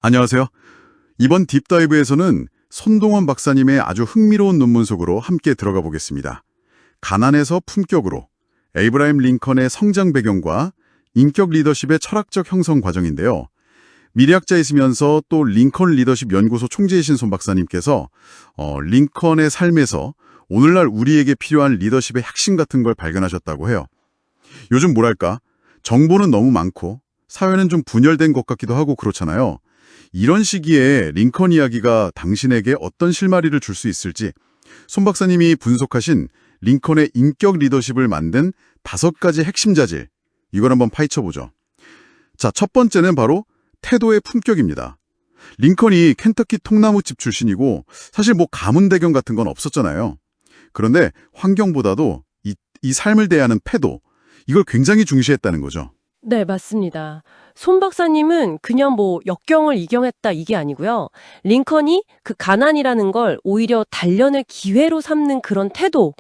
안녕하세요. 이번 딥다이브에서는 손동원 박사님의 아주 흥미로운 논문 속으로 함께 들어가 보겠습니다. 가난에서 품격으로, 에이브라임 링컨의 성장 배경과 인격 리더십의 철학적 형성 과정인데요. 미래학자이시면서 또 링컨 리더십 연구소 총재이신 손 박사님께서 링컨의 삶에서 오늘날 우리에게 필요한 리더십의 핵심 같은 걸 발견하셨다고 해요. 요즘 뭐랄까, 정보는 너무 많고 사회는 좀 분열된 것 같기도 하고 그렇잖아요. 이런 시기에 링컨 이야기가 당신에게 어떤 실마리를 줄 수 있을지 손 박사님이 분석하신 링컨의 인격 리더십을 만든 5가지 핵심 자질, 이걸 한번 파헤쳐보죠. 자, 첫 번째는 바로 태도의 품격입니다. 링컨이 켄터키 통나무집 출신이고 사실 뭐 가문대경 같은 건 없었잖아요. 그런데 환경보다도 이 삶을 대하는 태도, 이걸 굉장히 중시했다는 거죠. 네, 맞습니다. 손 박사님은 그냥 뭐 역경을 이겨냈다 이게 아니고요. 링컨이 그 가난이라는 걸 오히려 단련의 기회로 삼는 그런 태도,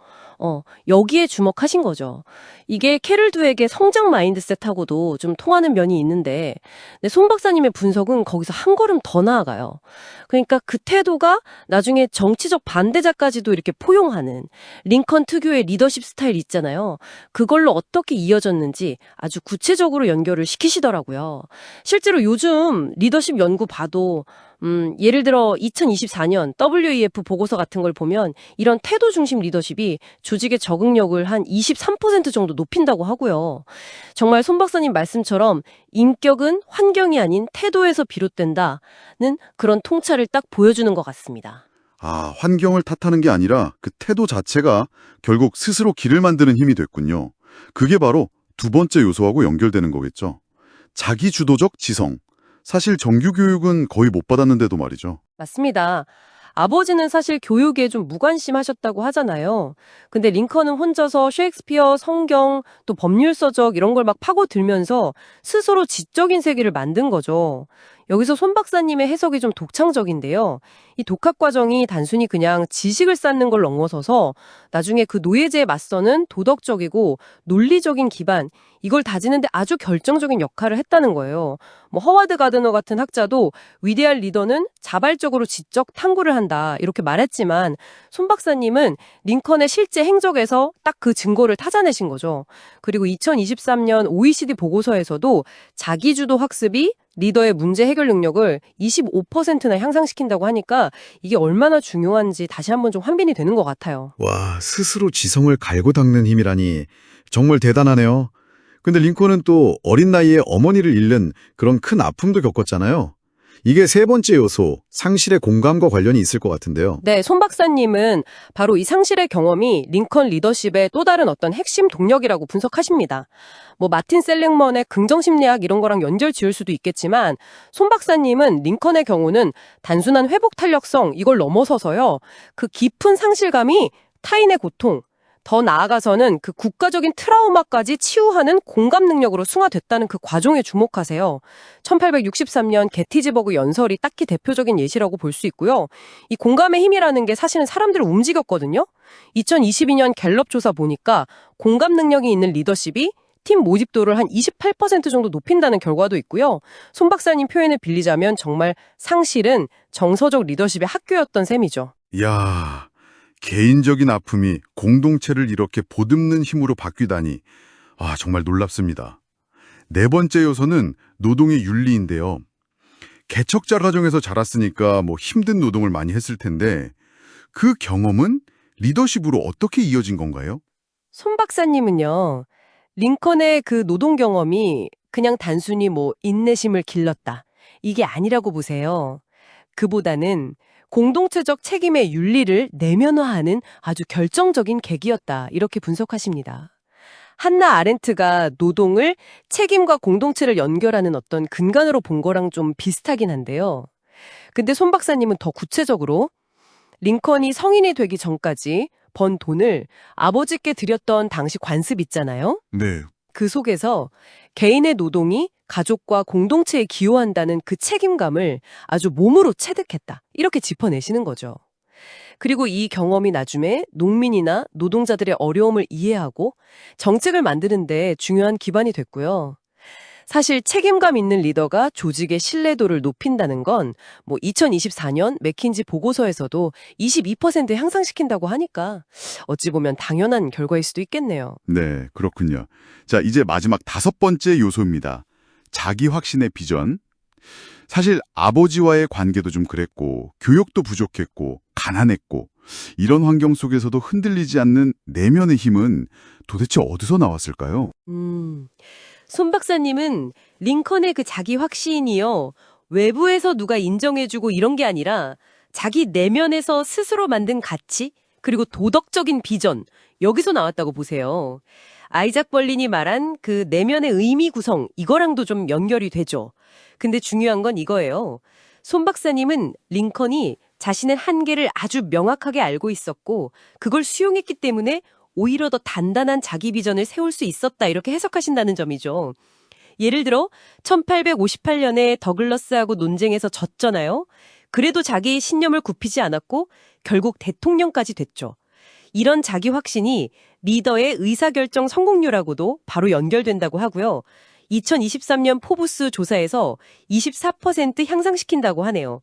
여기에 주목하신 거죠. 이게 캐럴 두에게 성장 마인드셋하고도 좀 통하는 면이 있는데, 네, 손 박사님의 분석은 거기서 한 걸음 더 나아가요. 그러니까 그 태도가 나중에 정치적 반대자까지도 이렇게 포용하는 링컨 특유의 리더십 스타일 있잖아요. 그걸로 어떻게 이어졌는지 아주 구체적으로 연결을 시키시더라고요. 실제로 요즘 리더십 연구 봐도 예를 들어 2024년 WEF 보고서 같은 걸 보면 이런 태도 중심 리더십이 조직의 적응력을 한 23% 정도 높인다고 하고요. 정말 손 박사님 말씀처럼 인격은 환경이 아닌 태도에서 비롯된다는 그런 통찰을 딱 보여주는 것 같습니다. 아, 환경을 탓하는 게 아니라 그 태도 자체가 결국 스스로 길을 만드는 힘이 됐군요. 그게 바로 두 번째 요소하고 연결되는 거겠죠. 자기주도적 지성. 사실 정규 교육은 거의 못 받았는데도 말이죠. 맞습니다. 아버지는 사실 교육에 좀 무관심하셨다고 하잖아요. 근데 링컨은 혼자서 셰익스피어, 성경, 또 법률 서적 이런 걸 막 파고들면서 스스로 지적인 세계를 만든 거죠. 여기서 손 박사님의 해석이 좀 독창적인데요. 이 독학 과정이 단순히 그냥 지식을 쌓는 걸 넘어서서 나중에 그 노예제에 맞서는 도덕적이고 논리적인 기반, 이걸 다지는데 아주 결정적인 역할을 했다는 거예요. 뭐 허와드 가드너 같은 학자도 위대한 리더는 자발적으로 지적 탐구를 한다 이렇게 말했지만 손 박사님은 링컨의 실제 행적에서 딱 그 증거를 찾아내신 거죠. 그리고 2023년 OECD 보고서에서도 자기주도 학습이 리더의 문제 해결 능력을 25%나 향상시킨다고 하니까 이게 얼마나 중요한지 다시 한번 좀 환빈이 되는 것 같아요. 와, 스스로 지성을 갈고 닦는 힘이라니 정말 대단하네요. 근데 링컨은 또 어린 나이에 어머니를 잃는 그런 큰 아픔도 겪었잖아요. 이게 세 번째 요소, 상실의 공감과 관련이 있을 것 같은데요. 네, 손 박사님은 바로 이 상실의 경험이 링컨 리더십의 또 다른 어떤 핵심 동력이라고 분석하십니다. 뭐 마틴 셀링먼의 긍정심리학 이런 거랑 연결 지을 수도 있겠지만 손 박사님은 링컨의 경우는 단순한 회복 탄력성 이걸 넘어서서요. 그 깊은 상실감이 타인의 고통, 더 나아가서는 그 국가적인 트라우마까지 치유하는 공감 능력으로 승화됐다는 그 과정에 주목하세요. 1863년 게티즈버그 연설이 딱히 대표적인 예시라고 볼 수 있고요. 이 공감의 힘이라는 게 사실은 사람들을 움직였거든요. 2022년 갤럽 조사 보니까 공감 능력이 있는 리더십이 팀 모집도를 한 28% 정도 높인다는 결과도 있고요. 손 박사님 표현을 빌리자면 정말 상실은 정서적 리더십의 학교였던 셈이죠. 이야, 개인적인 아픔이 공동체를 이렇게 보듬는 힘으로 바뀌다니, 정말 놀랍습니다. 네 번째 요소는 노동의 윤리인데요. 개척자 가정에서 자랐으니까 뭐 힘든 노동을 많이 했을 텐데 그 경험은 리더십으로 어떻게 이어진 건가요? 손 박사님은요. 링컨의 그 노동 경험이 그냥 단순히 뭐 인내심을 길렀다. 이게 아니라고 보세요. 그보다는 공동체적 책임의 윤리를 내면화하는 아주 결정적인 계기였다. 이렇게 분석하십니다. 한나 아렌트가 노동을 책임과 공동체를 연결하는 어떤 근간으로 본 거랑 좀 비슷하긴 한데요. 근데 손 박사님은 더 구체적으로 링컨이 성인이 되기 전까지 번 돈을 아버지께 드렸던 당시 관습 있잖아요. 네. 그 속에서 개인의 노동이 가족과 공동체에 기여한다는 그 책임감을 아주 몸으로 체득했다. 이렇게 짚어내시는 거죠. 그리고 이 경험이 나중에 농민이나 노동자들의 어려움을 이해하고 정책을 만드는 데 중요한 기반이 됐고요. 사실 책임감 있는 리더가 조직의 신뢰도를 높인다는 건 뭐 2024년 맥킨지 보고서에서도 22% 향상시킨다고 하니까 어찌 보면 당연한 결과일 수도 있겠네요. 네, 그렇군요. 자, 이제 마지막 5번째 요소입니다. 자기 확신의 비전. 사실 아버지와의 관계도 좀 그랬고, 교육도 부족했고, 가난했고, 이런 환경 속에서도 흔들리지 않는 내면의 힘은 도대체 어디서 나왔을까요? 손 박사님은 링컨의 그 자기 확신이요. 외부에서 누가 인정해주고 이런 게 아니라 자기 내면에서 스스로 만든 가치, 그리고 도덕적인 비전, 여기서 나왔다고 보세요. 아이작 벌린이 말한 그 내면의 의미 구성, 이거랑도 좀 연결이 되죠. 근데 중요한 건 이거예요. 손 박사님은 링컨이 자신의 한계를 아주 명확하게 알고 있었고, 그걸 수용했기 때문에 오히려 더 단단한 자기 비전을 세울 수 있었다, 이렇게 해석하신다는 점이죠. 예를 들어 1858년에 더글러스하고 논쟁에서 졌잖아요. 그래도 자기의 신념을 굽히지 않았고 결국 대통령까지 됐죠. 이런 자기 확신이 리더의 의사결정 성공률하고도 바로 연결된다고 하고요. 2023년 포브스 조사에서 24% 향상시킨다고 하네요.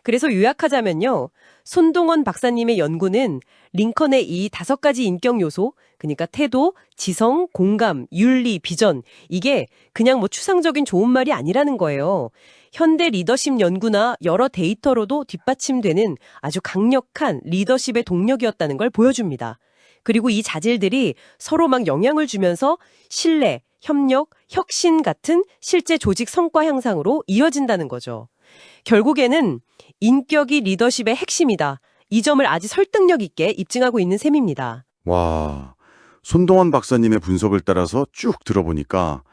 그래서 요약하자면요. 손동원 박사님의 연구는 링컨의 이 5가지 인격 요소, 그러니까 태도, 지성, 공감, 윤리, 비전, 이게 그냥 뭐 추상적인 좋은 말이 아니라는 거예요. 현대 리더십 연구나 여러 데이터로도 뒷받침되는 아주 강력한 리더십의 동력이었다는 걸 보여줍니다. 그리고 이 자질들이 서로 막 영향을 주면서 신뢰, 협력, 혁신 같은 실제 조직 성과 향상으로 이어진다는 거죠. 결국에는 인격이 리더십의 핵심이다. 이 점을 아주 설득력 있게 입증하고 있는 셈입니다. 와, 손동원 박사님의 분석을 따라서 쭉 들어보니까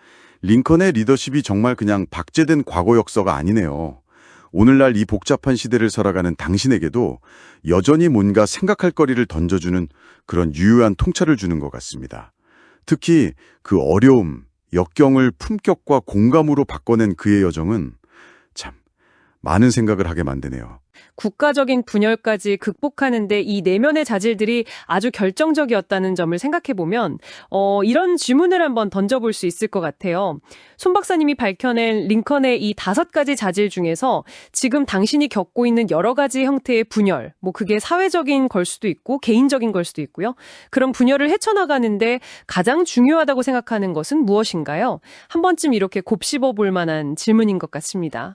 링컨의 리더십이 정말 그냥 박제된 과거 역사가 아니네요. 오늘날 이 복잡한 시대를 살아가는 당신에게도 여전히 뭔가 생각할 거리를 던져주는 그런 유효한 통찰을 주는 것 같습니다. 특히 그 어려움, 역경을 품격과 공감으로 바꿔낸 그의 여정은 참 많은 생각을 하게 만드네요. 국가적인 분열까지 극복하는데 이 내면의 자질들이 아주 결정적이었다는 점을 생각해보면 이런 질문을 한번 던져볼 수 있을 것 같아요. 손 박사님이 밝혀낸 링컨의 이 5가지 자질 중에서 지금 당신이 겪고 있는 여러 가지 형태의 분열, 뭐 그게 사회적인 걸 수도 있고 개인적인 걸 수도 있고요. 그런 분열을 헤쳐나가는데 가장 중요하다고 생각하는 것은 무엇인가요? 한 번쯤 이렇게 곱씹어 볼 만한 질문인 것 같습니다.